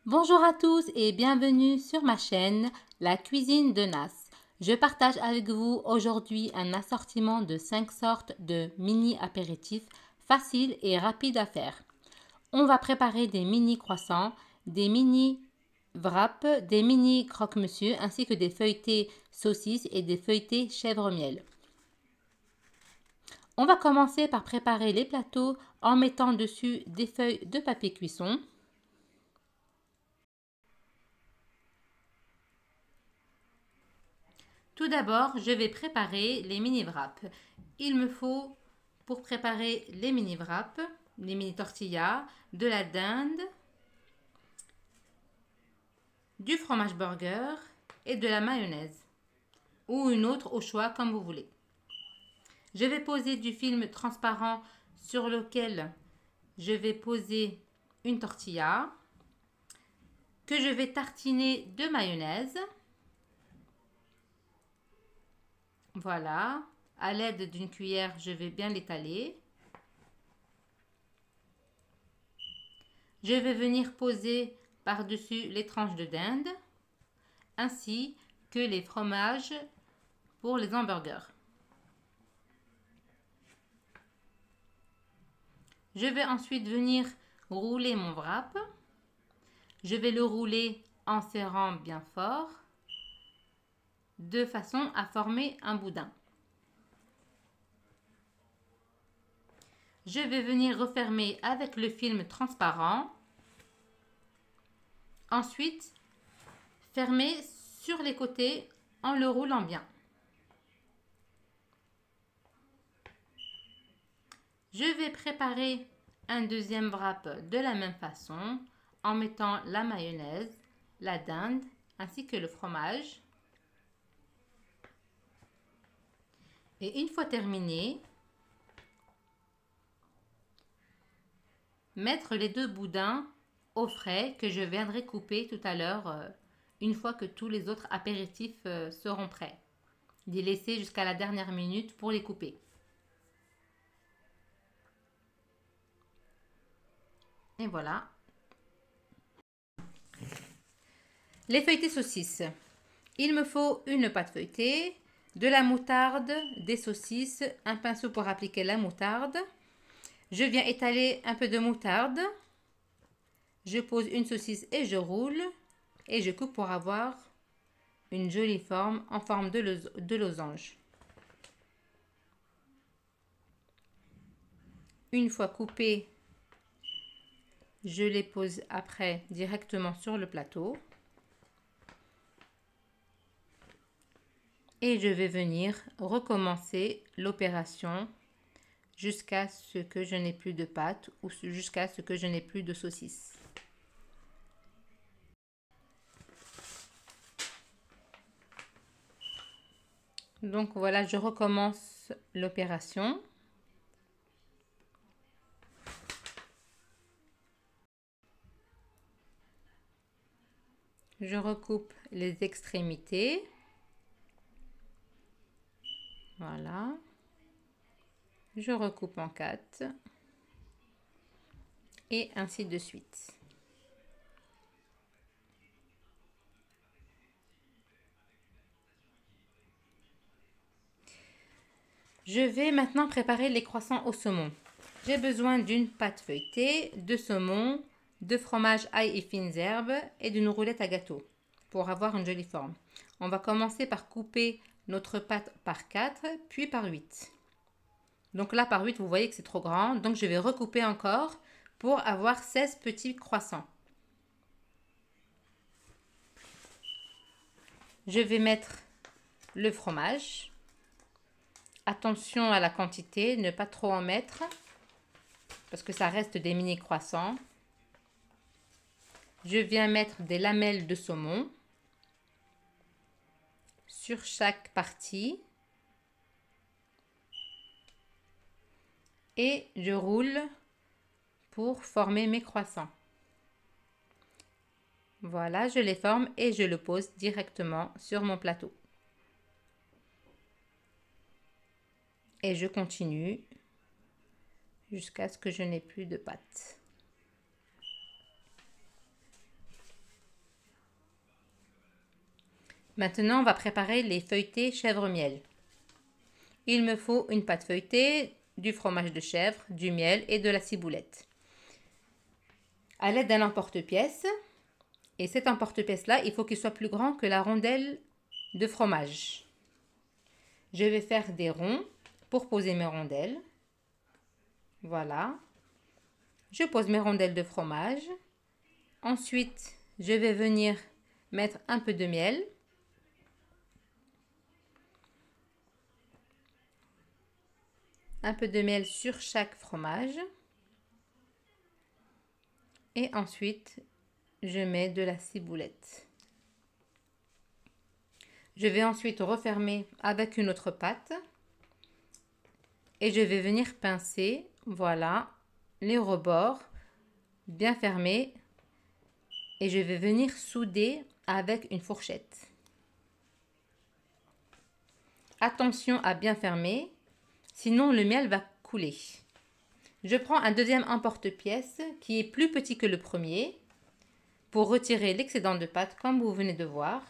Bonjour à tous et bienvenue sur ma chaîne La cuisine de Nas. Je partage avec vous aujourd'hui un assortiment de 5 sortes de mini apéritifs faciles et rapides à faire. On va préparer des mini croissants, des mini wraps, des mini croque-monsieur ainsi que des feuilletés saucisses et des feuilletés chèvre-miel. On va commencer par préparer les plateaux en mettant dessus des feuilles de papier cuisson. Tout d'abord, je vais préparer les mini wraps. Il me faut, pour préparer les mini wraps, les mini tortillas, de la dinde, du fromage burger et de la mayonnaise, ou une autre au choix comme vous voulez. Je vais poser du film transparent sur lequel je vais poser une tortilla que je vais tartiner de mayonnaise. Voilà, à l'aide d'une cuillère, je vais bien l'étaler. Je vais venir poser par-dessus les tranches de dinde, ainsi que les fromages pour les hamburgers. Je vais ensuite venir rouler mon wrap. Je vais le rouler en serrant bien fort, de façon à former un boudin. Je vais venir refermer avec le film transparent. Ensuite, fermer sur les côtés en le roulant bien. Je vais préparer un deuxième wrap de la même façon en mettant la mayonnaise, la dinde ainsi que le fromage. Et une fois terminé, mettre les deux boudins au frais que je viendrai couper tout à l'heure une fois que tous les autres apéritifs seront prêts. Les laisser jusqu'à la dernière minute pour les couper. Et voilà. Les feuilletés saucisses. Il me faut une pâte feuilletée, de la moutarde, des saucisses, un pinceau pour appliquer la moutarde. Je viens étaler un peu de moutarde. Je pose une saucisse et je roule. Et je coupe pour avoir une jolie forme en forme de losange. Une fois coupées, je les pose après directement sur le plateau. Et je vais venir recommencer l'opération jusqu'à ce que je n'ai plus de pâte ou jusqu'à ce que je n'ai plus de saucisse. Donc voilà, je recommence l'opération. Je recoupe les extrémités. Voilà. Je recoupe en 4. Et ainsi de suite. Je vais maintenant préparer les croissants au saumon. J'ai besoin d'une pâte feuilletée, de saumon, de fromage ail et fines herbes et d'une roulette à gâteau pour avoir une jolie forme. On va commencer par couper notre pâte par 4 puis par 8. Donc là par 8 vous voyez que c'est trop grand, donc je vais recouper encore pour avoir 16 petits croissants. Je vais mettre le fromage. Attention à la quantité, ne pas trop en mettre parce que ça reste des mini croissants. Je viens mettre des lamelles de saumon sur chaque partie et je roule pour former mes croissants. Voilà, je les forme et je le pose directement sur mon plateau. Et je continue jusqu'à ce que je n'ai plus de pâte. Maintenant, on va préparer les feuilletés chèvre-miel. Il me faut une pâte feuilletée, du fromage de chèvre, du miel et de la ciboulette. À l'aide d'un emporte-pièce, et cet emporte-pièce-là, il faut qu'il soit plus grand que la rondelle de fromage. Je vais faire des ronds pour poser mes rondelles. Voilà. Je pose mes rondelles de fromage. Ensuite, je vais venir mettre un peu de miel. Un peu de miel sur chaque fromage. Et ensuite, je mets de la ciboulette. Je vais ensuite refermer avec une autre pâte. Et je vais venir pincer, voilà, les rebords bien fermés. Et je vais venir souder avec une fourchette. Attention à bien fermer, sinon le miel va couler. Je prends un deuxième emporte-pièce qui est plus petit que le premier pour retirer l'excédent de pâte comme vous venez de voir.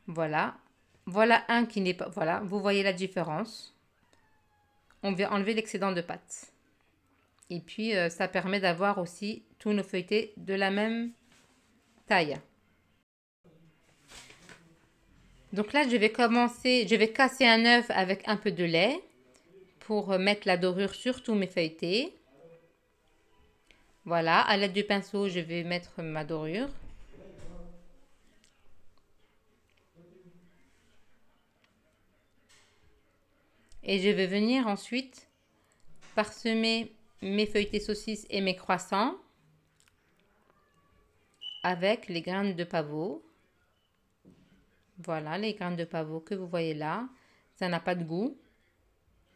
Voilà. Voilà un qui n'est pas... Voilà, vous voyez la différence. On vient enlever l'excédent de pâte. Et puis, ça permet d'avoir aussi tous nos feuilletés de la même taille. Donc là, je vais casser un œuf avec un peu de lait pour mettre la dorure sur tous mes feuilletés. Voilà, à l'aide du pinceau, je vais mettre ma dorure. Et je vais venir ensuite parsemer mes feuilletés saucisses et mes croissants avec les graines de pavot. Voilà, les graines de pavot que vous voyez là. Ça n'a pas de goût.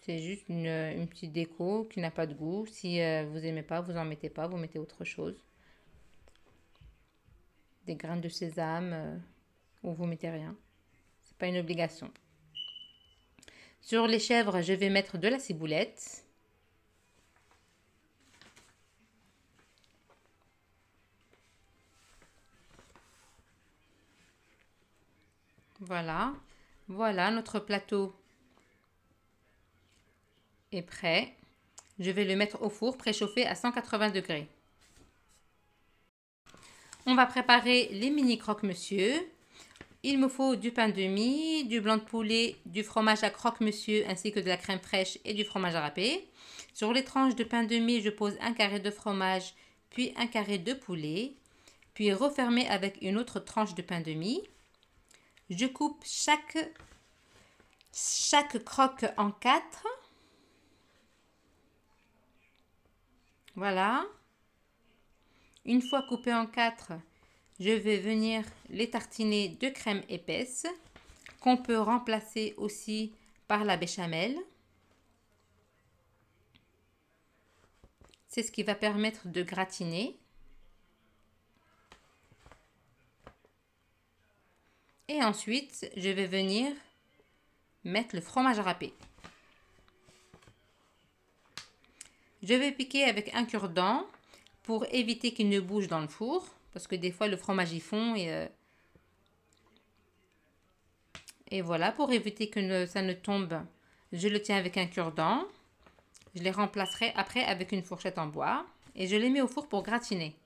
C'est juste une petite déco qui n'a pas de goût. Si vous n'aimez pas, vous n'en mettez pas. Vous mettez autre chose. Des graines de sésame ou vous mettez rien. C'est pas une obligation. Sur les chèvres, je vais mettre de la ciboulette. Voilà. Voilà, notre plateau est prêt. Je vais le mettre au four préchauffé à 180 degrés. On va préparer les mini croque-monsieur. Il me faut du pain de mie, du blanc de poulet, du fromage à croque-monsieur ainsi que de la crème fraîche et du fromage à râper. Sur les tranches de pain de mie, je pose un carré de fromage, puis un carré de poulet, puis refermer avec une autre tranche de pain de mie. Je coupe chaque croque en 4. Voilà. Une fois coupé en 4, je vais venir les tartiner de crème épaisse qu'on peut remplacer aussi par la béchamel. C'est ce qui va permettre de gratiner. Et ensuite, je vais venir mettre le fromage râpé. Je vais piquer avec un cure-dent pour éviter qu'il ne bouge dans le four. Parce que des fois, le fromage y fond. Et voilà, pour éviter que ça ne tombe, je le tiens avec un cure-dent. Je les remplacerai après avec une fourchette en bois. Et je les mets au four pour gratiner.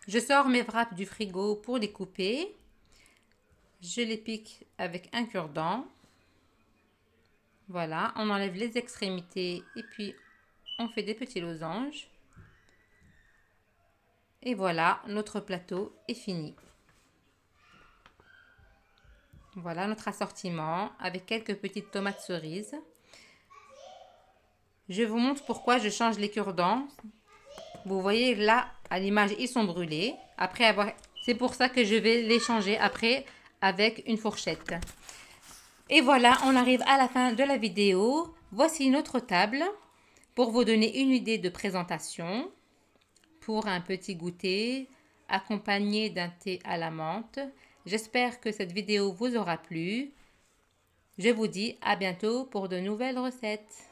Je sors mes wraps du frigo pour les couper. Je les pique avec un cure-dent. Voilà, on enlève les extrémités et puis on fait des petits losanges. Et voilà, notre plateau est fini. Voilà notre assortiment avec quelques petites tomates cerises. Je vous montre pourquoi je change les cure-dents. Vous voyez là, à l'image, ils sont brûlés. C'est pour ça que je vais les changer après avec une fourchette. Et voilà, on arrive à la fin de la vidéo. Voici notre table pour vous donner une idée de présentation pour un petit goûter accompagné d'un thé à la menthe. J'espère que cette vidéo vous aura plu. Je vous dis à bientôt pour de nouvelles recettes.